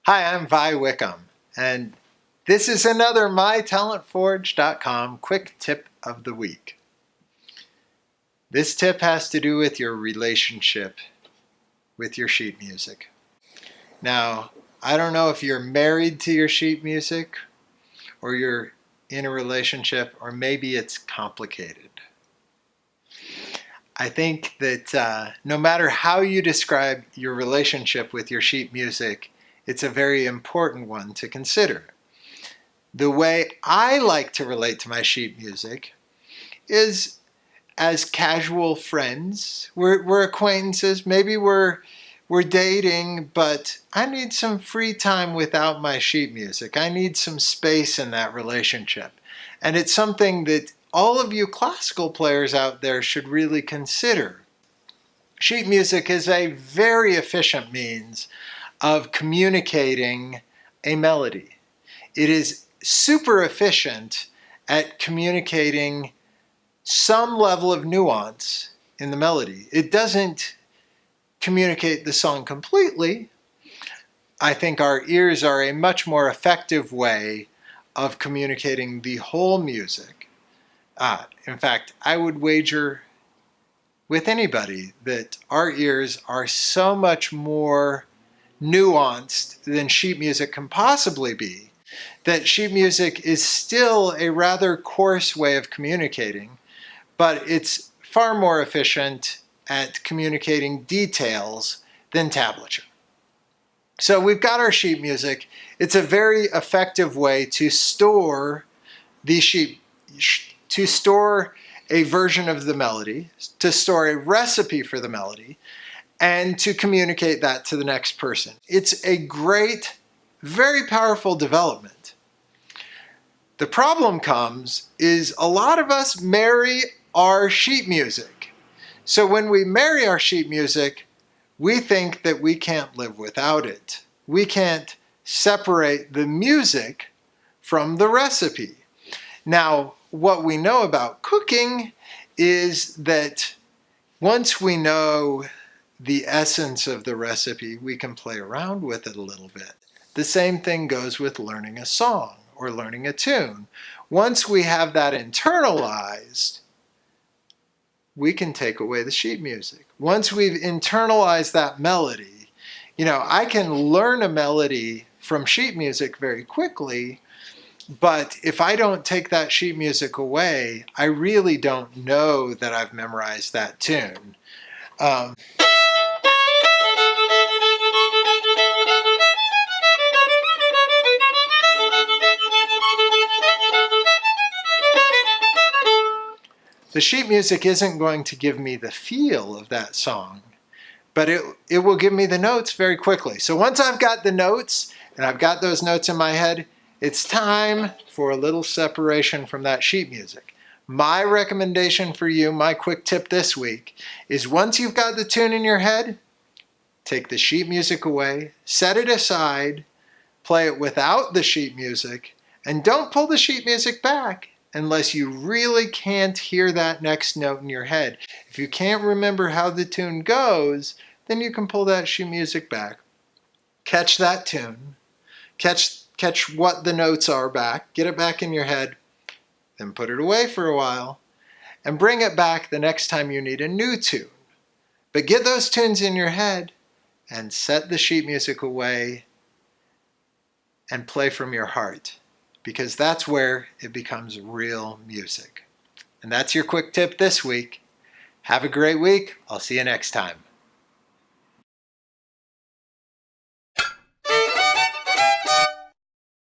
Hi, I'm Vi Wickam, and this is another MyTalentForge.com quick tip of the week. This tip has to do with your relationship with your sheet music. Now, I don't know if you're married to your sheet music or you're in a relationship, or maybe it's complicated. I think that no matter how you describe your relationship with your sheet music, it's a very important one to consider. The way I like to relate to my sheet music is as casual friends. We're acquaintances, maybe we're dating, but I need some free time without my sheet music. I need some space in that relationship. And it's something that all of you classical players out there should really consider. Sheet music is a very efficient means of communicating a melody. It is super efficient at communicating some level of nuance in the melody. It doesn't communicate the song completely. I think our ears are a much more effective way of communicating the whole music. In fact, I would wager with anybody that our ears are so much more nuanced than sheet music can possibly be, that sheet music is still a rather coarse way of communicating, but it's far more efficient at communicating details than tablature. So we've got our sheet music. It's a very effective way to store to store a version of the melody, to store a recipe for the melody, and to communicate that to the next person. It's a great, very powerful development. The problem comes is a lot of us marry our sheet music. So when we marry our sheet music, we think that we can't live without it. We can't separate the music from the recipe. Now, what we know about cooking is that once we know the essence of the recipe, we can play around with it a little bit. The same thing goes with learning a song or learning a tune. Once we have that internalized, we can take away the sheet music. Once we've internalized that melody, I can learn a melody from sheet music very quickly, but if I don't take that sheet music away, I really don't know that I've memorized that tune. The sheet music isn't going to give me the feel of that song, but it will give me the notes very quickly. So once I've got the notes, and I've got those notes in my head, it's time for a little separation from that sheet music. My recommendation for you, my quick tip this week, is once you've got the tune in your head, take the sheet music away, set it aside, play it without the sheet music, and don't pull the sheet music back unless you really can't hear that next note in your head. If you can't remember how the tune goes, then you can pull that sheet music back, catch that tune, catch what the notes are back, get it back in your head, then put it away for a while, and bring it back the next time you need a new tune. But get those tunes in your head and set the sheet music away and play from your heart, because that's where it becomes real music. And that's your quick tip this week. Have a great week. I'll see you next time.